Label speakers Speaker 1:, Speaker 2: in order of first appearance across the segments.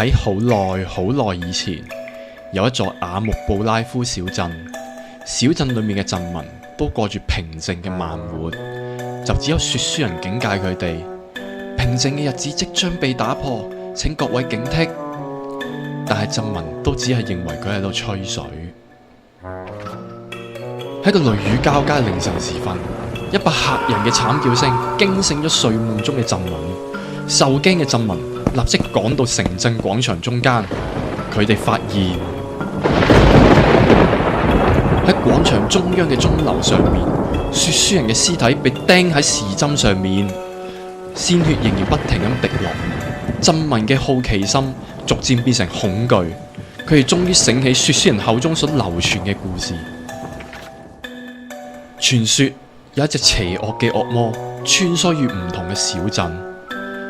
Speaker 1: 喺好耐好耐以前，有一座雅木布拉夫小鎮。小鎮裏面嘅鎮民都過住平靜嘅慢活，就只有說書人警戒佢哋：平靜嘅日子即將被打破，請各位警惕。但係鎮民都只係認為佢喺度吹水。喺個雷雨交加凌晨時分，一把嚇人嘅慘叫聲驚醒咗睡夢中嘅鎮民。受驚嘅鎮民立即趕到城鎮廣場中間，佢哋發現喺廣場中央嘅鐘樓上面，說書人嘅屍體被釘喺時針上面，鮮血仍然不停咁滴落。鎮民嘅好奇心逐漸變成恐懼，佢哋終於醒起說書人口中所流傳嘅故事。傳說有一隻邪惡嘅惡魔穿梭於唔同嘅小鎮，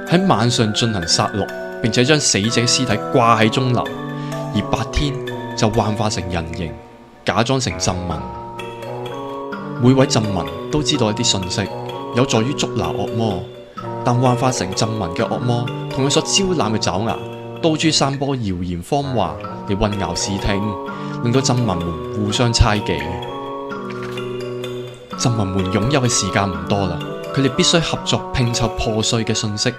Speaker 1: 喺晚上進行殺戮，並且將死者屍體掛喺鐘樓，而白天就幻化成人形，假裝成鎮民。每位鎮民都知道一啲信息，有助於捉拿惡魔，但幻化成鎮民嘅惡魔同佢所招攬嘅爪牙，到處散播謠言謊話嚟混淆視聽，令到鎮民們互相猜忌。鎮民們擁有嘅時間唔多啦，佢哋必須合作拼湊破碎嘅信息，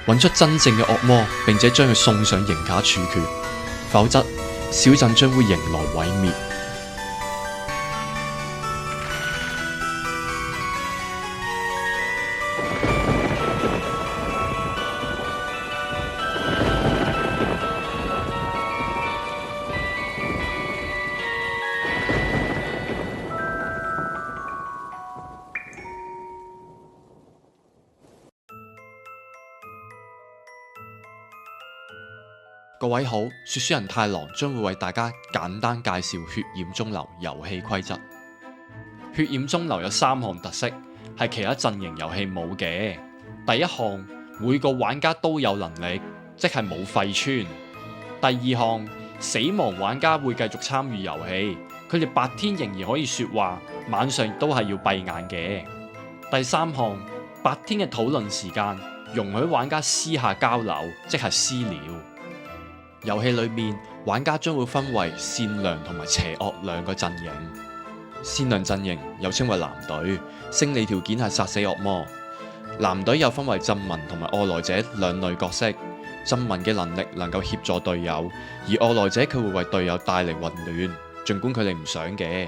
Speaker 1: 揾出真正嘅惡魔，並且將佢送上刑架處決，否則小鎮將會迎來毀滅。各位好，說書人太郎將會為大家簡單介紹血染鐘樓遊戲規則。血染鐘樓有3項特色，係其他陣營遊戲冇嘅。第一項，每個玩家都有能力，即係冇廢村。第二項，死亡玩家會繼續參與遊戲，佢哋白天仍然可以說話，晚上都係要閉眼嘅。第三項，白天嘅討論時間容許玩家私下交流，即係私聊。遊戲裏面，玩家將會分為善良同埋邪惡兩個陣營。善良陣營又稱為藍隊，勝利條件係殺死惡魔。藍隊又分為鎮民同埋外來者兩類角色。鎮民嘅能力能夠協助隊友，而外來者佢會為隊友帶嚟混亂，儘管佢哋唔想嘅。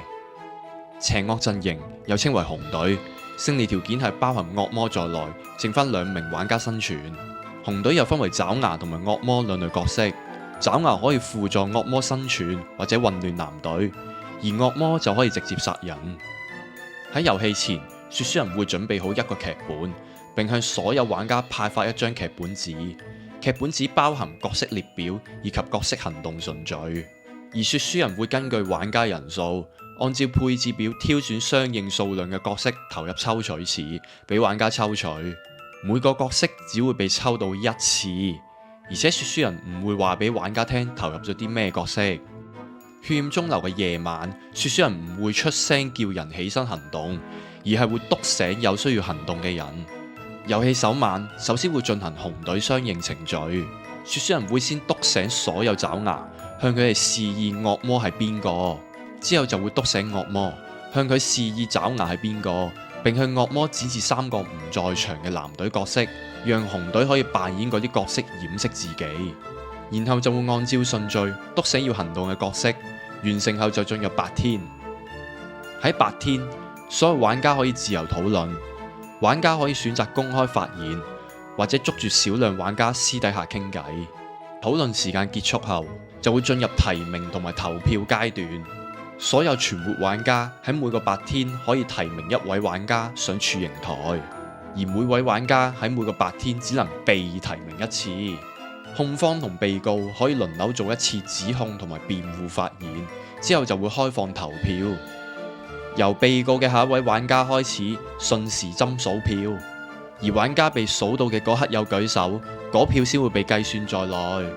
Speaker 1: 邪惡陣營又稱為紅隊，勝利條件係包含惡魔在內，剩翻2名玩家生存。紅隊又分為爪牙同埋惡魔兩類角色。爪牙可以輔助惡魔生存或者混亂藍隊，而惡魔就可以直接殺人。喺遊戲前，說書人會準備好一個劇本，並向所有玩家派發一張劇本紙。劇本紙包含角色列表以及角色行動順序，而說書人會根據玩家人數，按照配置表挑選相應數量嘅角色投入抽取池，俾玩家抽取。每個角色只會被抽到1次。而且說書人唔會話俾玩家聽投入咗啲咩角色。血染鐘樓嘅夜晚，說書人唔會出聲叫人起身行動，而係會篤醒有需要行動嘅人。遊戲首晚首先會進行紅隊相應程序，說書人會先篤醒所有爪牙，向佢哋示意惡魔係邊個，之後就會篤醒惡魔，向佢示意爪牙係邊個，並向惡魔展示3個唔在場嘅藍隊角色，讓紅隊可以扮演嗰啲角色掩飾自己，然後就會按照順序篤醒要行動嘅角色，完成後就進入白天。喺白天，所有玩家可以自由討論，玩家可以選擇公開發言，或者捉住少量玩家私底下傾偈。討論時間結束後，就會進入提名同埋投票階段。所有存活玩家喺每個白天可以提名1位玩家上處刑台，而每位玩家喺每個白天只能被提名1次。控方同被告可以輪流做1次指控同埋辯護發言，之後就會開放投票。由被告嘅下一位玩家開始順時針數票，而玩家被數到嘅嗰刻有舉手，嗰票先會被計算在內。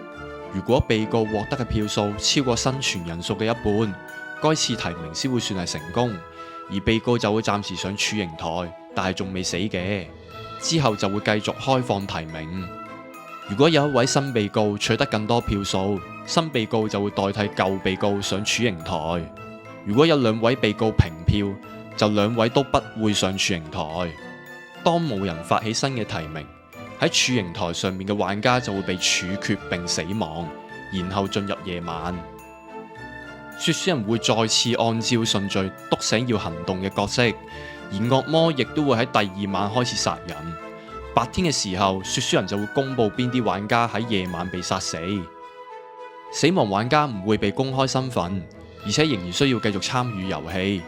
Speaker 1: 如果被告獲得嘅票數超過生存人數嘅一半，該次提名先會算係成功，而被告就會暫時上處刑台，但係仲未死嘅。之後就會繼續開放提名。如果有一位新被告取得更多票數，新被告就會代替舊被告上處刑台。如果有2位被告平票，就2位都不會上處刑台。當冇人發起新嘅提名，喺處刑台上面嘅玩家就會被處決並死亡，然後進入夜晚。說書人會再次按照順序篤醒要行動嘅角色，而惡魔亦都會喺第2晚開始殺人。白天嘅時候，說書人就會公佈邊啲玩家喺夜晚被殺死。死亡玩家唔會被公開身份，而且仍然需要繼續參與遊戲。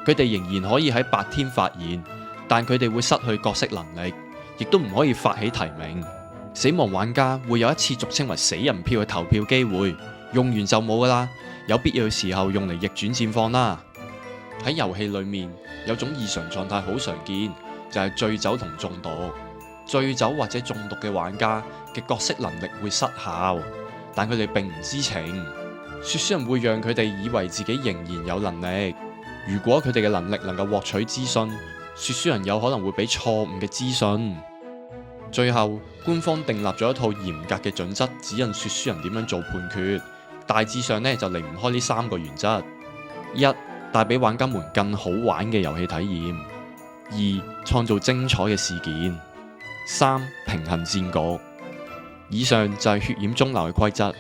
Speaker 1: 佢哋仍然可以喺白天發言，但佢哋會失去角色能力，亦都唔可以發起提名。死亡玩家會有一次俗稱為死人票嘅投票機會，用完就冇㗎啦。有必要嘅時候用嚟逆轉戰況啦。喺遊戲裏面有種異常狀態好常見，就係醉酒同中毒。醉酒或者中毒嘅玩家嘅角色能力會失效，但佢哋並唔知情。說書人會讓佢哋以為自己仍然有能力。如果佢哋嘅能力能夠獲取資訊，說書人有可能會俾錯誤嘅資訊。最後，官方訂立咗一套嚴格嘅準則，指引說書人點樣做判決。大致上呢，就離唔開呢3個原則： 1. 帶俾玩家們更好玩嘅遊戲體驗； 2. 創造精彩嘅事件； 3. 平衡戰局。以上就係血染鐘樓嘅規則。